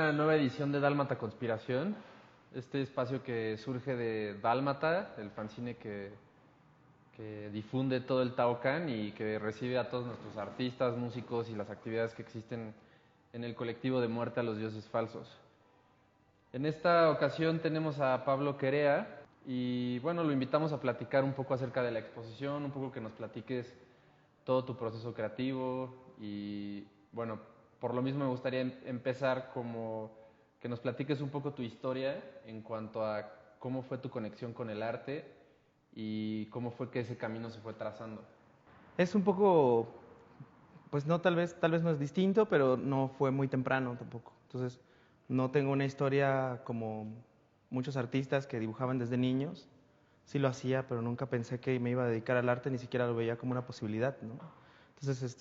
una nueva edición de Dálmata Conspiración, este espacio que surge de Dálmata, el fanzine que difunde todo el Taucan y que recibe a todos nuestros artistas, músicos y las actividades que existen en el colectivo de Muerte a los Dioses Falsos. En esta ocasión tenemos a Pablo Querea y bueno, lo invitamos a platicar un poco acerca de la exposición, un poco que nos platiques todo tu proceso creativo y bueno, por lo mismo me gustaría empezar como que nos platiques un poco tu historia en cuanto a cómo fue tu conexión con el arte y cómo fue que ese camino se fue trazando. Es un poco, pues no, tal vez no es distinto, pero no fue muy temprano tampoco. Entonces, no tengo una historia como muchos artistas que dibujaban desde niños. Sí lo hacía, pero nunca pensé que me iba a dedicar al arte, ni siquiera lo veía como una posibilidad, ¿no? Entonces,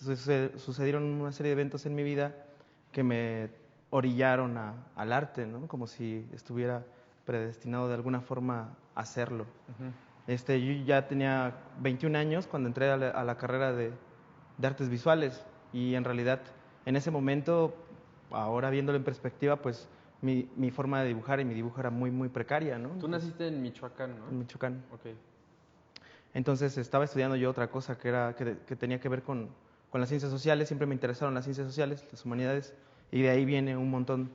sucedieron una serie de eventos en mi vida que me orillaron al arte, ¿no? Como si estuviera predestinado de alguna forma a hacerlo. Ujú. Yo ya tenía 21 años cuando entré a la carrera de artes visuales y en realidad en ese momento, ahora viéndolo en perspectiva, pues mi forma de dibujar y mi dibujo era muy, muy precaria, ¿no? Tú Entonces, naciste en Michoacán, ¿no? en Michoacán. Ok. Entonces estaba estudiando yo otra cosa que tenía que ver con las ciencias sociales, siempre me interesaron las ciencias sociales, las humanidades, y de ahí viene un montón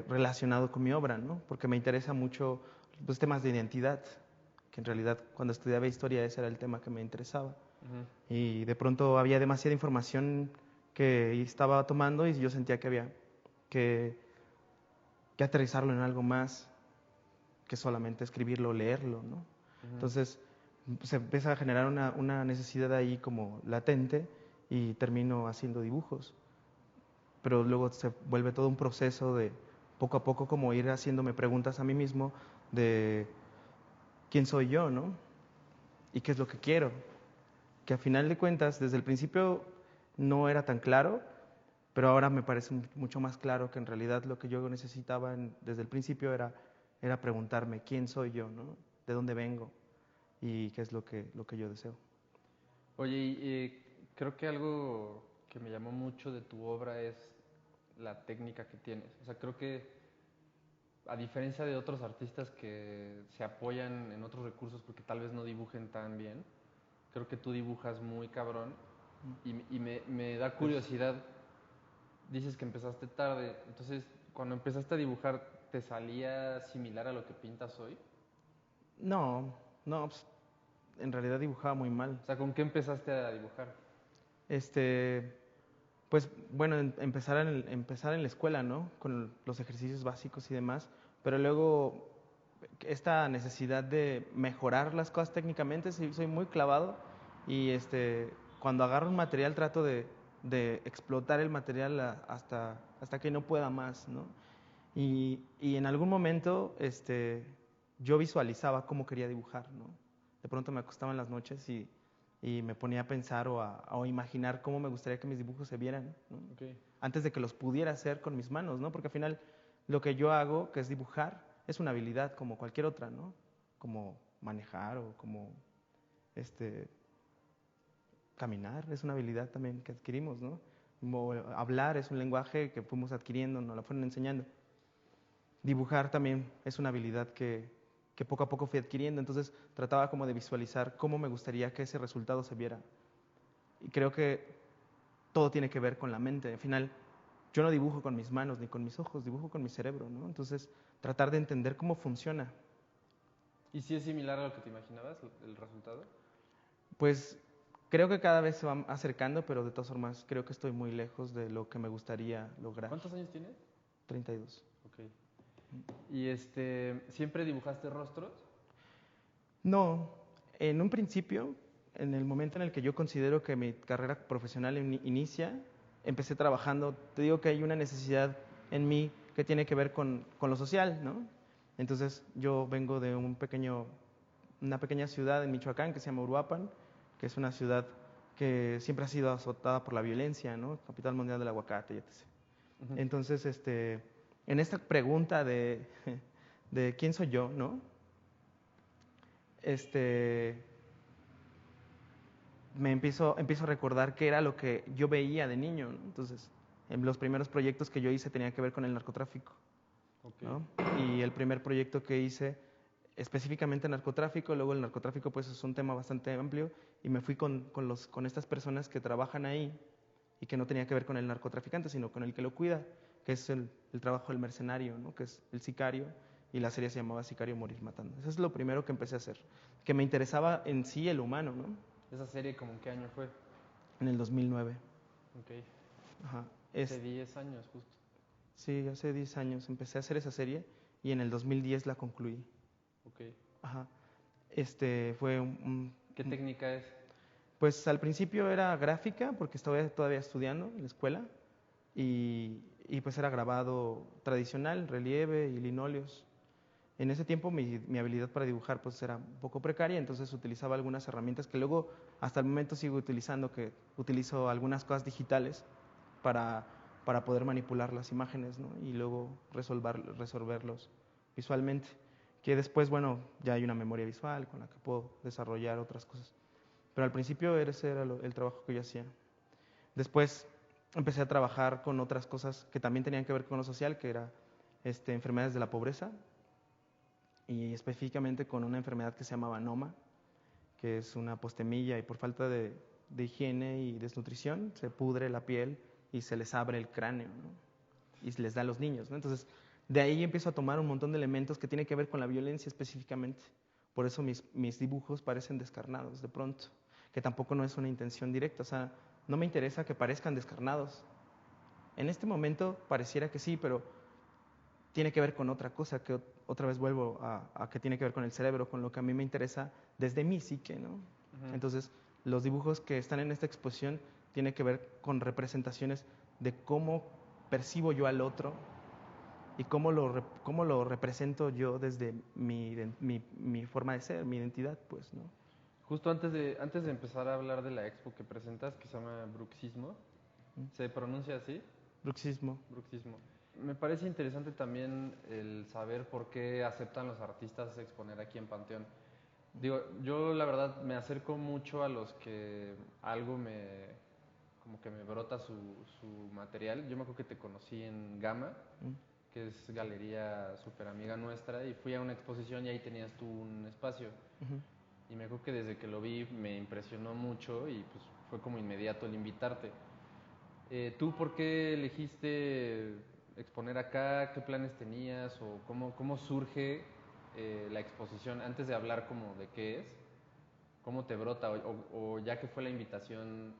relacionado con mi obra, ¿no? Porque me interesa mucho los temas de identidad, que en realidad cuando estudiaba historia ese era el tema que me interesaba. Ujú. Y de pronto había demasiada información que estaba tomando y yo sentía que había que, que aterrizarlo en algo más que solamente escribirlo o leerlo, ¿no? Ujú. Entonces se empieza a generar una necesidad ahí como latente y termino haciendo dibujos. Pero luego se vuelve todo un proceso de poco a poco como ir haciéndome preguntas a mí mismo de quién soy yo, ¿no? Y qué es lo que quiero. Que a final de cuentas, desde el principio no era tan claro, pero ahora me parece mucho más claro que en realidad lo que yo necesitaba desde el principio era preguntarme quién soy yo, ¿no? ¿De dónde vengo? Y qué es lo que yo deseo. Oye, creo que algo que me llamó mucho de tu obra es la técnica que tienes. O sea, creo que a diferencia de otros artistas que se apoyan en otros recursos porque tal vez no dibujen tan bien, creo que tú dibujas muy cabrón y me da Gracias. curiosidad. Dices que empezaste tarde, entonces cuando empezaste a dibujar, ¿te salía similar a lo que pintas hoy? No, no, pues, en realidad dibujaba muy mal. O sea, ¿con qué empezaste a dibujar? Este, pues bueno, empezar en la escuela, ¿no? Con los ejercicios básicos y demás, pero luego esta necesidad de mejorar las cosas técnicamente, sí, soy muy clavado y cuando agarro un material trato de explotar el material hasta que no pueda más, ¿no? Y en algún momento yo visualizaba cómo quería dibujar, ¿no? De pronto me acostaba en las noches y me ponía a pensar o imaginar cómo me gustaría que mis dibujos se vieran, ¿no? Ok. Antes de que los pudiera hacer con mis manos, ¿no? Porque al final lo que yo hago, que es dibujar, es una habilidad como cualquier otra, ¿no? Como manejar o como este, caminar, es una habilidad también que adquirimos, ¿no? Como hablar es un lenguaje que fuimos adquiriendo, nos lo fueron enseñando. Dibujar también es una habilidad que poco a poco fui adquiriendo, entonces trataba como de visualizar cómo me gustaría que ese resultado se viera. Y creo que todo tiene que ver con la mente. Al final, yo no dibujo con mis manos ni con mis ojos, dibujo con mi cerebro, ¿no? Entonces, tratar de entender cómo funciona. ¿Y si es similar a lo que te imaginabas, el resultado? Pues creo que cada vez se va acercando, pero de todas formas creo que estoy muy lejos de lo que me gustaría lograr. ¿Cuántos años tienes? 32. Ok. ¿Y siempre dibujaste rostros? No, en un principio, en el momento en el que yo considero que mi carrera profesional inicia, empecé trabajando, te digo que hay una necesidad en mí que tiene que ver con lo social, ¿no? Entonces yo vengo de una pequeña ciudad en Michoacán que se llama Uruapan, que es una ciudad que siempre ha sido azotada por la violencia, ¿no? Capital mundial del aguacate, y etc. Ujú. Entonces, en esta pregunta de quién soy yo, ¿no? Este, empiezo a recordar qué era lo que yo veía de niño, ¿no? Entonces, Los primeros proyectos que yo hice tenían que ver con el narcotráfico, Okay. ¿no? Y el primer proyecto que hice específicamente narcotráfico, luego el narcotráfico pues es un tema bastante amplio y me fui con estas personas que trabajan ahí y que no tenía que ver con el narcotraficante, sino con el que lo cuida, que es el trabajo del mercenario, ¿no? Que es el sicario, y la serie se llamaba Sicario Morir Matando. Eso es lo primero que empecé a hacer, que me interesaba en sí el humano, ¿no? ¿Esa serie como en qué año fue? En el 2009. Ok. Ajá. Hace 10 años justo. Sí, hace 10 años empecé a hacer esa serie y en el 2010 la concluí. Ok. Ajá. Fue ¿Qué técnica es? Pues al principio era gráfica porque estaba todavía estudiando en la escuela y pues era grabado tradicional, relieve y linóleos. En ese tiempo mi habilidad para dibujar pues era un poco precaria, entonces utilizaba algunas herramientas que luego hasta el momento sigo utilizando, que utilizo algunas cosas digitales para, para poder manipular las imágenes, ¿no? Y luego resolverlos visualmente. Que después, bueno, ya hay una memoria visual con la que puedo desarrollar otras cosas. Pero al principio ese era el trabajo que yo hacía. Después empecé a trabajar con otras cosas que también tenían que ver con lo social, que era enfermedades de la pobreza y específicamente con una enfermedad que se llamaba noma, que es una postemilla y por falta de higiene y desnutrición se pudre la piel y se les abre el cráneo, ¿no? Y se les da a los niños, ¿no? Entonces, de ahí empiezo a tomar un montón de elementos que tienen que ver con la violencia específicamente. Por eso mis dibujos parecen descarnados de pronto, que tampoco no es una intención directa, o sea, no me interesa que parezcan descarnados. En este momento pareciera que sí, pero tiene que ver con otra cosa, que otra vez vuelvo a que tiene que ver con el cerebro, con lo que a mí me interesa desde mi psique, ¿no? Entonces, los dibujos que están en esta exposición tienen que ver con representaciones de cómo percibo yo al otro y cómo lo represento yo desde mi forma de ser, mi identidad, pues, ¿no? Justo antes de empezar a hablar de la expo que presentas, que se llama Bruxismo, ¿se pronuncia así? Bruxismo. Bruxismo. Me parece interesante también el saber por qué aceptan los artistas exponer aquí en Panteón. Digo, yo la verdad me acerco mucho a los que algo como que me brota su material. Yo me acuerdo que te conocí en Gama, que es galería súper amiga nuestra, y fui a una exposición y ahí tenías tú un espacio. Y me acuerdo que desde que lo vi me impresionó mucho y pues fue como inmediato el invitarte. ¿Tú por qué elegiste exponer acá? ¿Qué planes tenías? ¿O cómo surge la exposición? Antes de hablar como de qué es, ¿cómo te brota? O ya que fue la invitación,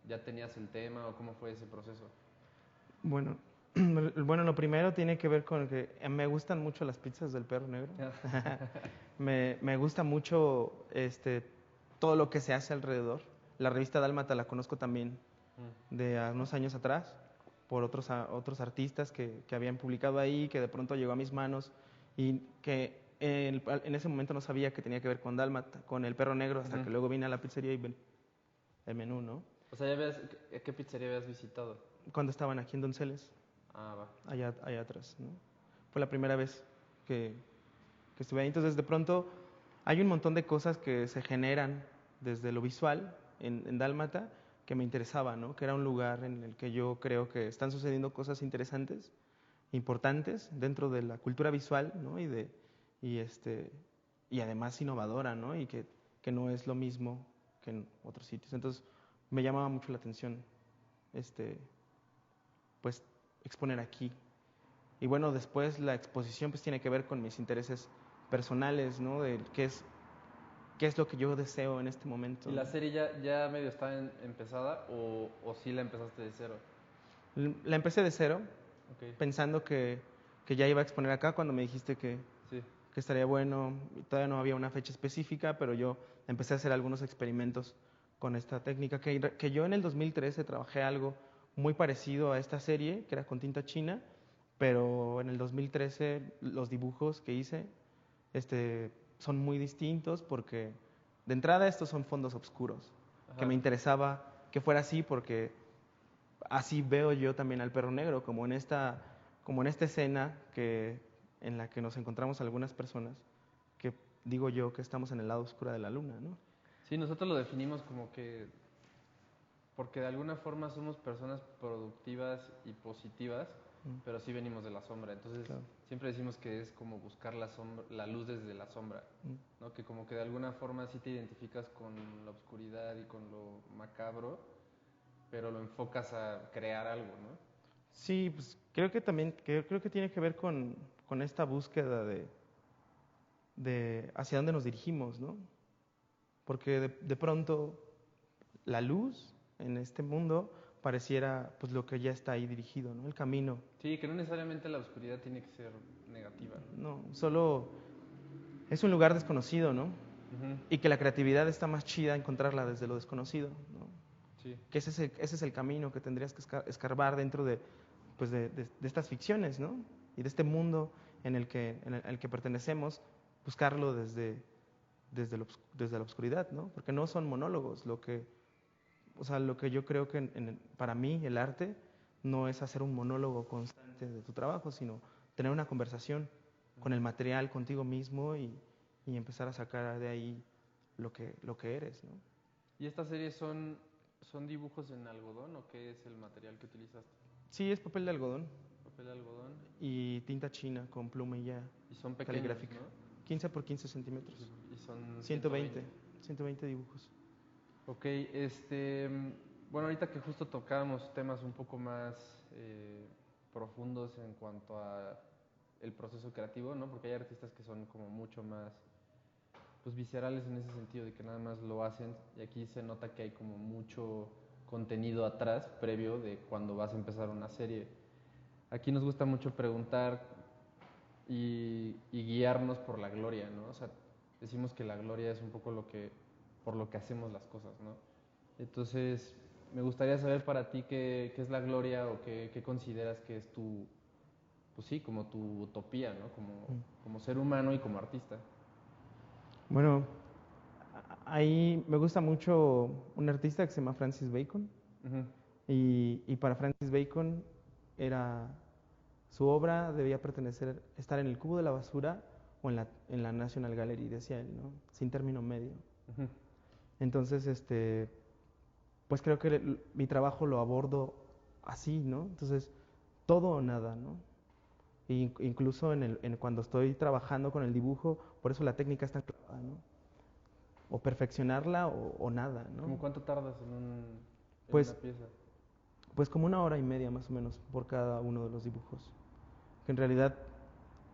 ¿ya tenías el tema? ¿O cómo fue ese proceso? Bueno, bueno, lo primero tiene que ver con que me gustan mucho las pizzas del Perro Negro. Me gusta mucho todo lo que se hace alrededor. La revista Dálmata la conozco también de unos años atrás por otros artistas que habían publicado ahí, que de pronto llegó a mis manos y que en ese momento no sabía que tenía que ver con Dálmata, con el Perro Negro, hasta que luego vine a la pizzería y el menú, ¿no? O sea, ¿qué pizzería habías visitado? Cuando estaban aquí en Donceles, Ah, va. allá atrás, ¿no? Fue la primera vez que estuve ahí. Entonces, de pronto, hay un montón de cosas que se generan desde lo visual en Dálmata que me interesaba, ¿no? Que era un lugar en el que yo creo que están sucediendo cosas interesantes, importantes dentro de la cultura visual, ¿no? Y además innovadora, ¿no? Y que no es lo mismo que en otros sitios. Entonces, me llamaba mucho la atención, pues, exponer aquí. Y bueno, después la exposición pues tiene que ver con mis intereses personales, ¿no? De qué es lo que yo deseo en este momento, ¿Y la ¿no? serie ya medio está empezada o sí la empezaste de cero? La empecé de cero, Ok, pensando que ya iba a exponer acá cuando me dijiste sí. que estaría bueno. Y todavía no había una fecha específica, pero yo empecé a hacer algunos experimentos con esta técnica, que yo en el 2013 trabajé algo muy parecido a esta serie, que era con tinta china, pero en el 2013 los dibujos que hice son muy distintos porque de entrada estos son fondos oscuros, que Ajá. me interesaba que fuera así porque así veo yo también al Perro Negro, como en esta escena en la que nos encontramos algunas personas, que digo yo que estamos en el lado oscuro de la luna, ¿no? Sí, nosotros lo definimos como que porque de alguna forma somos personas productivas y positivas, Mm, pero sí venimos de la sombra. Entonces, claro. siempre decimos que es como buscar la luz desde la sombra, Mm. ¿no? Que como que de alguna forma sí te identificas con la oscuridad y con lo macabro, pero lo enfocas a crear algo, ¿no? Sí, pues creo que también, creo que tiene que ver con esta búsqueda de hacia dónde nos dirigimos, ¿no? Porque de pronto la luz en este mundo pareciera pues lo que ya está ahí dirigido, ¿no? El camino. Sí, que no necesariamente la oscuridad tiene que ser negativa. No, solo es un lugar desconocido, ¿no? Ujú. Y que la creatividad está más chida encontrarla desde lo desconocido, ¿no? Sí. Que ese es el camino que tendrías que escarbar dentro de, pues de estas ficciones, ¿no? Y de este mundo en el que pertenecemos, buscarlo desde la oscuridad, ¿no? Porque no son monólogos. O sea, lo que yo creo que para mí el arte no es hacer un monólogo constante de tu trabajo, sino tener una conversación con el material, contigo mismo y empezar a sacar de ahí lo que eres, ¿no? ¿Y estas series son dibujos en algodón o qué es el material que utilizaste? Sí, es papel de algodón Papel de algodón. y tinta china con pluma y ya Y son pequeños, caligráfica. ¿no? 15 por 15 centímetros. Y son 120, 120. 120 dibujos. Ok, bueno, ahorita que justo tocábamos temas un poco más profundos en cuanto a el proceso creativo, ¿no? Porque hay artistas que son como mucho más, pues, viscerales en ese sentido, de que nada más lo hacen, y aquí se nota que hay como mucho contenido atrás, previo de cuando vas a empezar una serie. Aquí nos gusta mucho preguntar y guiarnos por la gloria, ¿no? O sea, decimos que la gloria es un poco por lo que hacemos las cosas, ¿no? Entonces, me gustaría saber para ti qué es la gloria o qué consideras que es pues sí, como tu utopía, ¿no? Mm. Como ser humano y como artista. Bueno, ahí me gusta mucho un artista que se llama Francis Bacon. Ujú. Y para Francis Bacon era su obra debía pertenecer, estar en el cubo de la basura o en la National Gallery, decía él, ¿no? Sin término medio. Ujú. Entonces, pues creo que mi trabajo lo abordo así, ¿no? Entonces, todo o nada, ¿no? Incluso cuando estoy trabajando con el dibujo, por eso la técnica es tan clavada, ¿no? O perfeccionarla o nada, ¿no? ¿Cómo cuánto tardas en una Pues, pieza? pues como 1 hora y media más o menos por cada uno de los dibujos. Que en realidad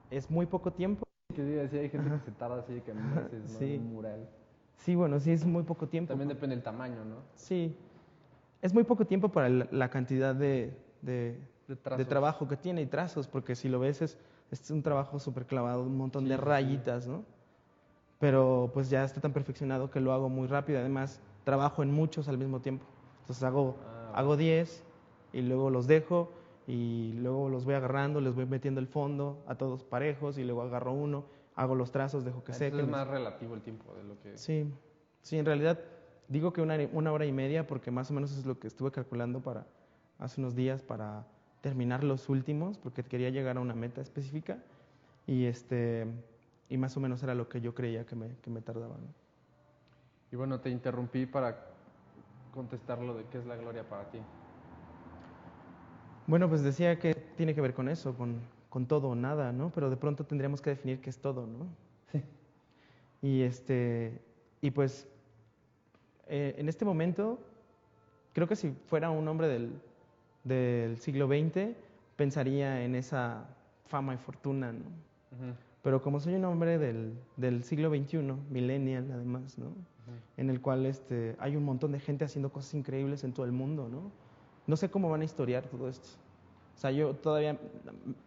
es muy poco tiempo. Que diga, sí, hay gente que Ajá. se tarda así de que meses, ¿no? En Sí, un mural. sí, bueno, sí es muy poco tiempo. También depende del tamaño, ¿no? Sí, es muy poco tiempo para la cantidad De de trazos. trabajo que tiene y trazos, porque si lo ves es un trabajo súper clavado, un montón de Sí, sí, sí. rayitas, ¿no? Pero pues ya está tan perfeccionado que lo hago muy rápido. Además, trabajo en muchos al mismo tiempo. Entonces Ah, va. hago 10 y luego los dejo y luego los voy agarrando, les voy metiendo el fondo a todos parejos y luego agarro uno, hago los trazos, dejo que Entonces sequen. es más relativo el tiempo de lo que... Sí, sí, en realidad digo que 1 hora y media porque más o menos es lo que estuve calculando para hace unos días para terminar los últimos porque quería llegar a una meta específica y y más o menos era lo que yo creía que me tardaba, ¿no? Y bueno, te interrumpí para contestar lo de qué es la gloria para ti. Bueno, pues decía que tiene que ver con eso, con todo o nada, ¿no? Pero de pronto tendríamos que definir qué es todo, ¿no? Sí. Y y pues en este momento creo que si fuera un hombre del siglo XX, pensaría en esa fama y fortuna, ¿no? Ujú, Pero como soy un hombre del siglo XXI, millennial además, ¿no? ujú. En el cual hay un montón de gente haciendo cosas increíbles en todo el mundo, ¿no? No sé cómo van a historiar todo esto. O sea, yo todavía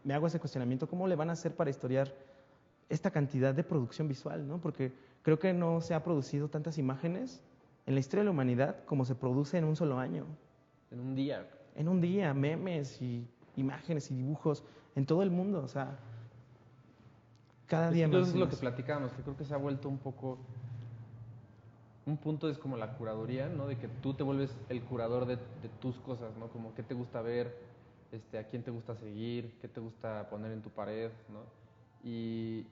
me hago ese cuestionamiento, ¿cómo le van a hacer para historiar esta cantidad de producción visual, ¿no? Porque creo que no se ha producido tantas imágenes en la historia de la humanidad como se produce en un solo año. En un día. En un día, memes y imágenes y dibujos en todo el mundo, o sea, cada Es que día entonces más es y lo que más. platicábamos, que creo que se ha vuelto un poco... Un punto es como la curaduría, ¿no? De que tú te vuelves el curador de tus cosas, ¿no? Como qué te gusta ver, a quién te gusta seguir, qué te gusta poner en tu pared, ¿no? Y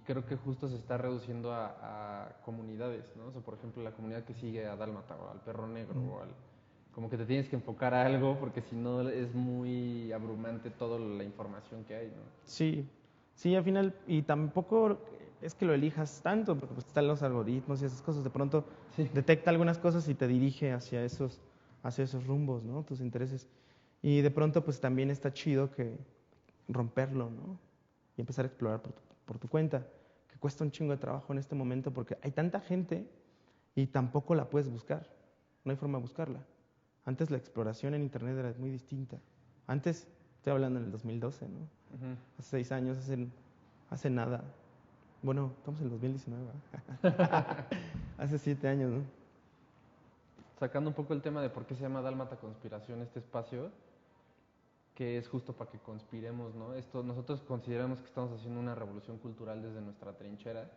creo que justo se está reduciendo a comunidades, ¿no? O sea, por ejemplo, la comunidad que sigue a Dálmata o al Perro Negro Mm. o al... como que te tienes que enfocar a algo porque si no es muy abrumante toda la información que hay, ¿no? Sí, sí, al final, y tampoco es que lo elijas tanto, porque pues están los algoritmos y esas cosas, de pronto Sí. detecta algunas cosas y te dirige hacia esos rumbos, ¿no? Tus intereses. Y de pronto pues también está chido que romperlo, ¿no? Y empezar a explorar por tu cuenta, que cuesta un chingo de trabajo en este momento porque hay tanta gente y tampoco la puedes buscar, no hay forma de buscarla. Antes la exploración en internet era muy distinta. Antes, estoy hablando en el 2012, ¿no? Ujú. Hace 6 años, hace nada. Bueno, estamos en el 2019, ¿verdad? Hace 7 años, ¿no? Sacando un poco el tema de por qué se llama Dálmata Conspiración este espacio, que es justo para que conspiremos, ¿no? Esto, nosotros consideramos que estamos haciendo una revolución cultural desde nuestra trinchera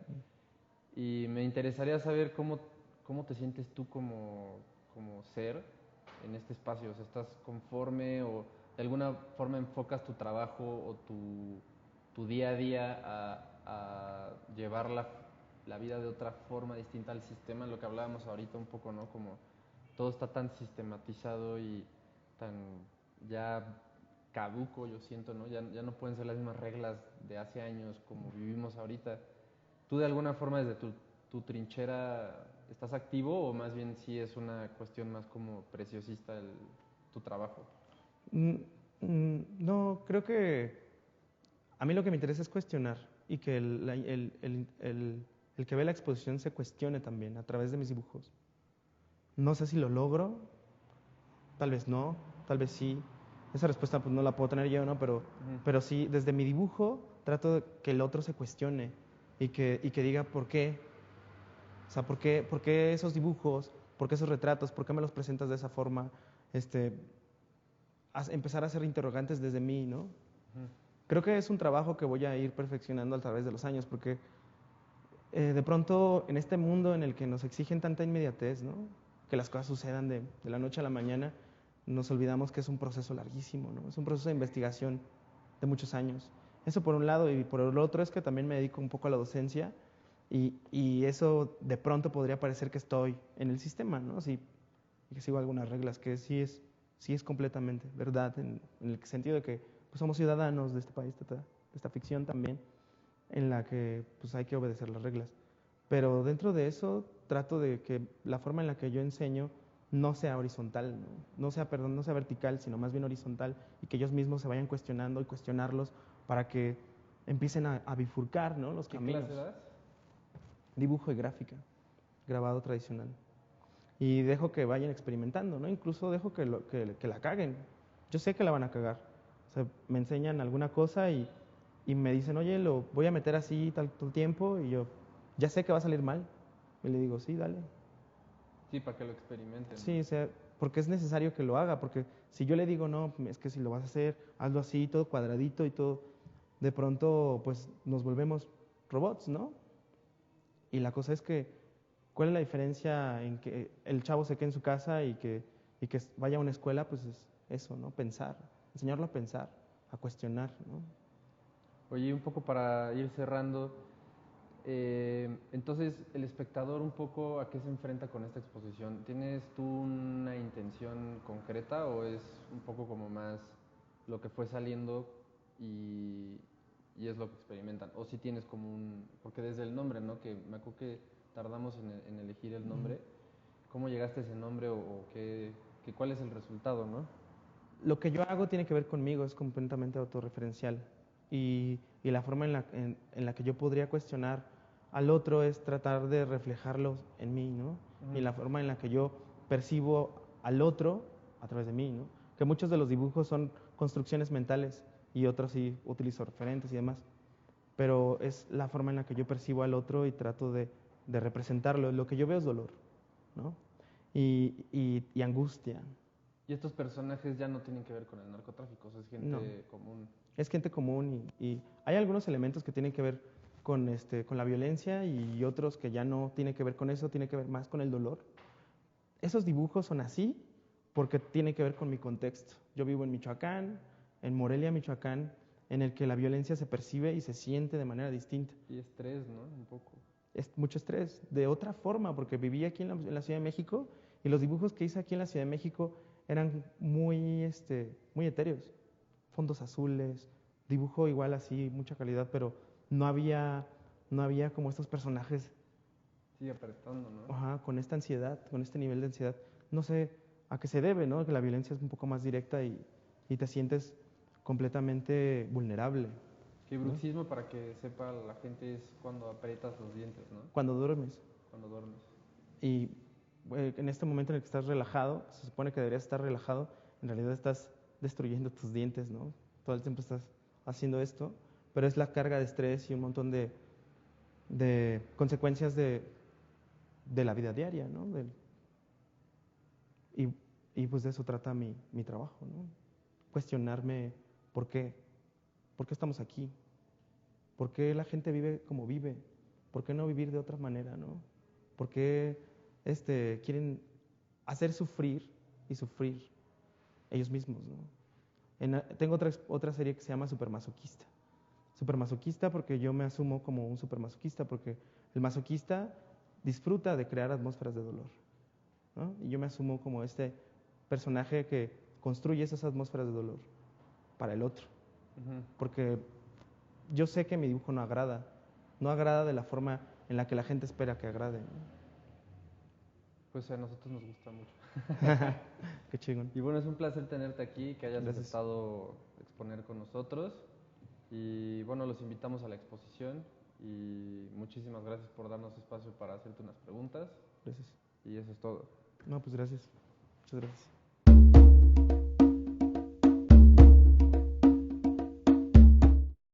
y me interesaría saber cómo te sientes tú como ser en este espacio. O sea, ¿estás conforme o de alguna forma enfocas tu trabajo o tu día a día a llevar la vida de otra forma distinta al sistema? Lo que hablábamos ahorita un poco, ¿no? Como todo está tan sistematizado y tan ya caduco, yo siento, ¿no? Ya no pueden ser las mismas reglas de hace años como vivimos ahorita. ¿Tú de alguna forma desde tu trinchera estás activo o más bien sí es una cuestión más como preciosista tu trabajo? Mm, no, creo que a mí lo que me interesa es cuestionar y que el que ve la exposición se cuestione también a través de mis dibujos. No sé si lo logro, tal vez no, tal vez sí. Esa respuesta pues no la puedo tener yo, ¿no? Pero sí, desde mi dibujo trato de que el otro se cuestione y que diga por qué. O sea, por qué esos dibujos, por qué esos retratos, por qué me los presentas de esa forma. Este, empezar a hacer interrogantes desde mí, ¿no? Ujú. Creo que es un trabajo que voy a ir perfeccionando a través de los años, porque de pronto en este mundo en el que nos exigen tanta inmediatez, ¿no? Que las cosas sucedan de la noche a la mañana, nos olvidamos que es un proceso larguísimo, ¿no? Es un proceso de investigación de muchos años. Eso por un lado, y por el otro es que también me dedico un poco a la docencia y eso de pronto podría parecer que estoy en el sistema, ¿no? Sí, y que sigo algunas reglas, que sí es completamente verdad, en el sentido de que pues, somos ciudadanos de este país, de esta ficción también, en la que pues, hay que obedecer las reglas. Pero dentro de eso trato de que la forma en la que yo enseño no sea horizontal, no sea vertical, sino más bien horizontal y que ellos mismos se vayan cuestionando y cuestionarlos para que empiecen a bifurcar, ¿no? Los ¿Qué caminos. clase das? Dibujo y gráfica, grabado tradicional. Y dejo que vayan experimentando, ¿no? Incluso dejo que la caguen. Yo sé que la van a cagar. O sea, me enseñan alguna cosa y me dicen, oye, lo voy a meter así tal tiempo y yo, ya sé que va a salir mal. Y le digo, sí, dale. Sí, para que lo experimenten, ¿no? Sí, o sea, porque es necesario que lo haga, porque si yo le digo, no, es que si lo vas a hacer, hazlo así, todo cuadradito y todo, de pronto, pues nos volvemos robots, ¿no? Y la cosa es que, ¿cuál es la diferencia en que el chavo se quede en su casa y que vaya a una escuela? Pues es eso, ¿no? Pensar, enseñarlo a pensar, a cuestionar, ¿no? Oye, un poco para ir cerrando, entonces el espectador un poco a qué se enfrenta con esta exposición. ¿Tienes tú una intención concreta o es un poco como más lo que fue saliendo y, y es lo que experimentan? O si tienes como porque desde el nombre, ¿no? Que me acuerdo que tardamos en elegir el nombre. ¿Cómo llegaste a ese nombre o cuál es el resultado, no? Lo que yo hago tiene que ver conmigo, es completamente autorreferencial. Y la forma en la que yo podría cuestionar al otro es tratar de reflejarlo en mí, ¿no? Y la forma en la que yo percibo al otro a través de mí, ¿no? Que muchos de los dibujos son construcciones mentales y otros sí utilizo referentes y demás. Pero es la forma en la que yo percibo al otro y trato de representarlo. Lo que yo veo es dolor, ¿no? Y angustia. Y estos personajes ya no tienen que ver con el narcotráfico, o sea, es No. gente común. Es gente común y hay algunos elementos que tienen que ver con la violencia y otros que ya no tienen que ver con eso, tienen que ver más con el dolor. Esos dibujos son así porque tienen que ver con mi contexto. Yo vivo en Michoacán, en Morelia, Michoacán, en el que la violencia se percibe y se siente de manera distinta. Y estrés, ¿no? Un poco. Es mucho estrés, de otra forma, porque viví aquí en la Ciudad de México y los dibujos que hice aquí en la Ciudad de México eran muy etéreos. Fondos azules, dibujo igual así, mucha calidad, pero no había, no había como estos personajes, Sigue apretando, ¿no? ajá, con esta ansiedad, con este nivel de ansiedad. No sé a qué se debe, ¿no? Que la violencia es un poco más directa y te sientes completamente vulnerable, Que ¿no? bruxismo, para que sepa la gente, es cuando aprietas los dientes, ¿no? Cuando duermes. Cuando duermes. Y en este momento en el que estás relajado, se supone que deberías estar relajado, en realidad estás destruyendo tus dientes, ¿no? Todo el tiempo estás haciendo esto, pero es la carga de estrés y un montón de consecuencias de la vida diaria, ¿no? Y, y pues de eso trata mi trabajo, ¿no? Cuestionarme por qué estamos aquí, por qué la gente vive como vive, por qué no vivir de otra manera, ¿no? ¿Por qué quieren hacer sufrir y sufrir ellos mismos, ¿no? Tengo otra serie que se llama Supermasoquista. Supermasoquista porque yo me asumo como un supermasoquista, porque el masoquista disfruta de crear atmósferas de dolor, ¿no? Y yo me asumo como este personaje que construye esas atmósferas de dolor para el otro, Ujú. porque yo sé que mi dibujo no agrada, no agrada de la forma en la que la gente espera que agrade, ¿no? Pues a nosotros nos gusta mucho. Qué chingón. Y bueno, es un placer tenerte aquí, que hayas Gracias. aceptado exponer con nosotros. Y bueno, los invitamos a la exposición y muchísimas gracias por darnos espacio para hacerte unas preguntas. Gracias. Y eso es todo. No, pues gracias. Muchas gracias.